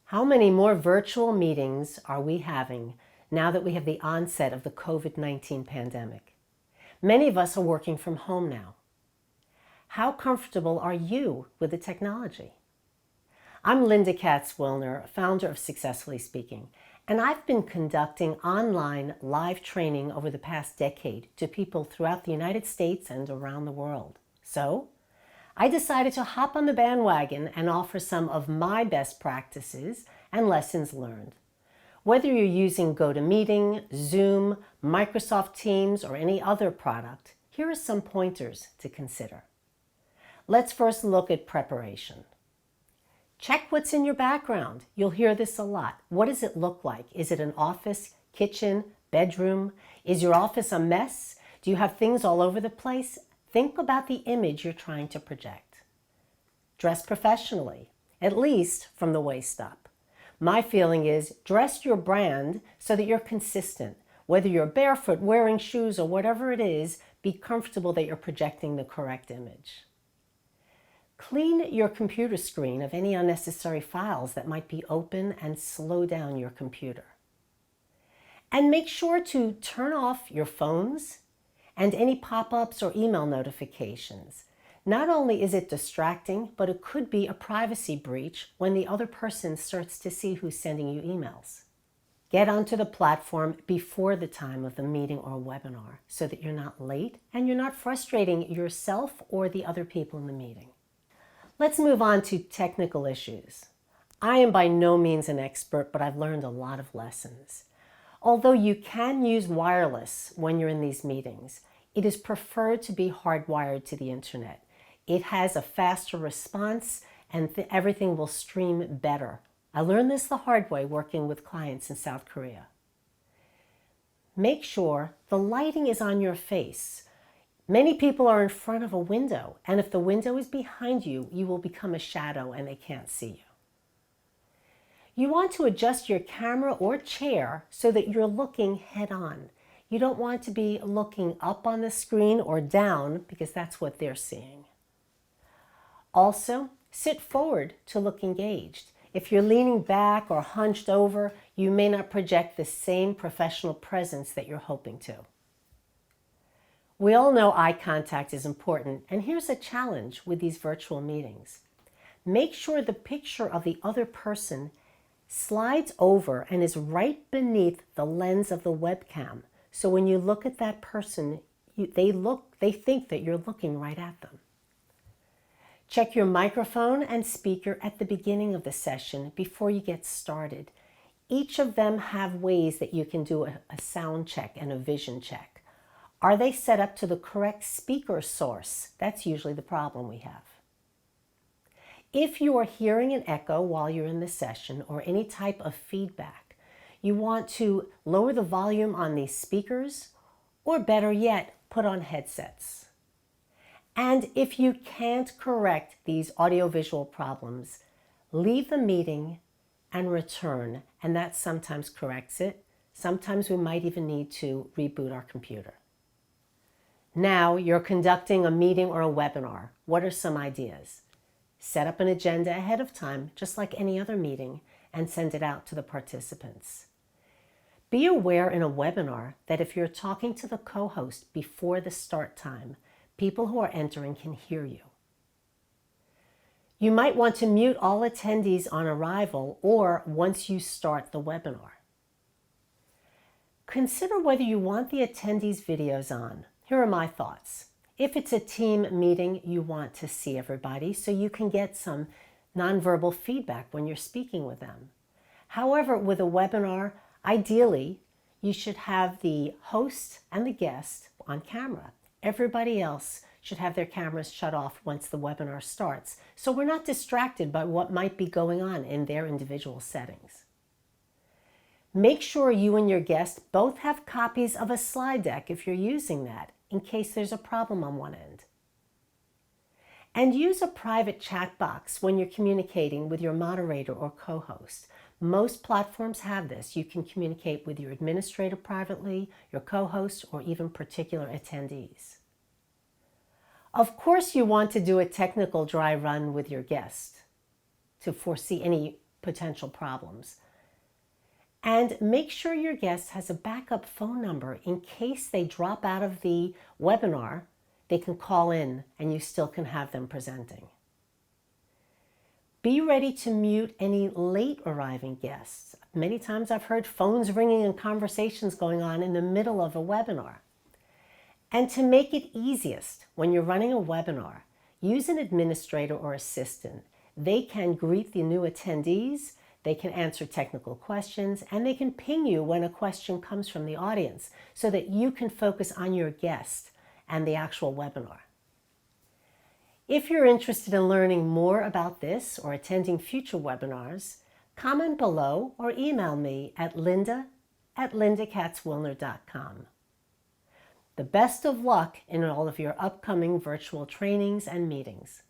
How many more virtual meetings are we having now that we have the onset of the COVID-19 pandemic? Many of us are working from home now. How comfortable are you with the technology? I'm Linda Katz-Wilner, founder of Successfully Speaking, and I've been conducting online live training over the past decade to people throughout the United States and around the world. So, I decided to hop on the bandwagon and offer some of my best practices and lessons learned. Whether you're using GoToMeeting, Zoom, Microsoft Teams, or any other product, here are some pointers to consider. Let's first look at preparation. Check what's in your background. You'll hear this a lot. What does it look like? Is it an office, kitchen, bedroom? Is your office a mess? Do you have things all over the place? Think about the image you're trying to project. Dress professionally, at least from the waist up. My feeling is dress your brand so that you're consistent. Whether you're barefoot, wearing shoes, or whatever it is, be comfortable that you're projecting the correct image. Clean your computer screen of any unnecessary files that might be open and slow down your computer. And make sure to turn off your phones and any pop-ups or email notifications. Not only is it distracting, but it could be a privacy breach when the other person starts to see who's sending you emails. Get onto the platform before the time of the meeting or webinar so that you're not late and you're not frustrating yourself or the other people in the meeting. Let's move on to technical issues. I am by no means an expert, but I've learned a lot of lessons. Although you can use wireless when you're in these meetings, it is preferred to be hardwired to the internet. It has a faster response and everything will stream better. I learned this the hard way working with clients in South Korea. Make sure the lighting is on your face. Many people are in front of a window, and if the window is behind you, you will become a shadow and they can't see you. You want to adjust your camera or chair so that you're looking head on. You don't want to be looking up on the screen or down because that's what they're seeing. Also, sit forward to look engaged. If you're leaning back or hunched over, you may not project the same professional presence that you're hoping to. We all know eye contact is important, and here's a challenge with these virtual meetings. Make sure the picture of the other person slides over and is right beneath the lens of the webcam. So when you look at that person, they think that you're looking right at them. Check your microphone and speaker at the beginning of the session before you get started. Each of them have ways that you can do a sound check and a vision check. Are they set up to the correct speaker source? That's usually the problem we have. If you are hearing an echo while you're in the session or any type of feedback, you want to lower the volume on these speakers, or better yet, put on headsets. And if you can't correct these audiovisual problems, leave the meeting and return, and that sometimes corrects it. Sometimes we might even need to reboot our computer. Now you're conducting a meeting or a webinar. What are some ideas? Set up an agenda ahead of time, just like any other meeting, and send it out to the participants. Be aware in a webinar that if you're talking to the co-host before the start time, people who are entering can hear you. You might want to mute all attendees on arrival or once you start the webinar. Consider whether you want the attendees' videos on. Here are my thoughts. If it's a team meeting, you want to see everybody so you can get some nonverbal feedback when you're speaking with them. However, with a webinar, ideally, you should have the host and the guest on camera. Everybody else should have their cameras shut off once the webinar starts, so we're not distracted by what might be going on in their individual settings. Make sure you and your guest both have copies of a slide deck if you're using that, in case there's a problem on one end. And use a private chat box when you're communicating with your moderator or co-host. Most platforms have this. You can communicate with your administrator privately, your co-host, or even particular attendees. Of course, you want to do a technical dry run with your guest to foresee any potential problems. And make sure your guest has a backup phone number in case they drop out of the webinar. They can call in and you still can have them presenting. Be ready to mute any late arriving guests. Many times I've heard phones ringing and conversations going on in the middle of a webinar. And to make it easiest, when you're running a webinar, use an administrator or assistant. They can greet the new attendees, they can answer technical questions, and they can ping you when a question comes from the audience so that you can focus on your guest and the actual webinar. If you're interested in learning more about this or attending future webinars, comment below or email me at linda@lindakatzwillner.com. The best of luck in all of your upcoming virtual trainings and meetings.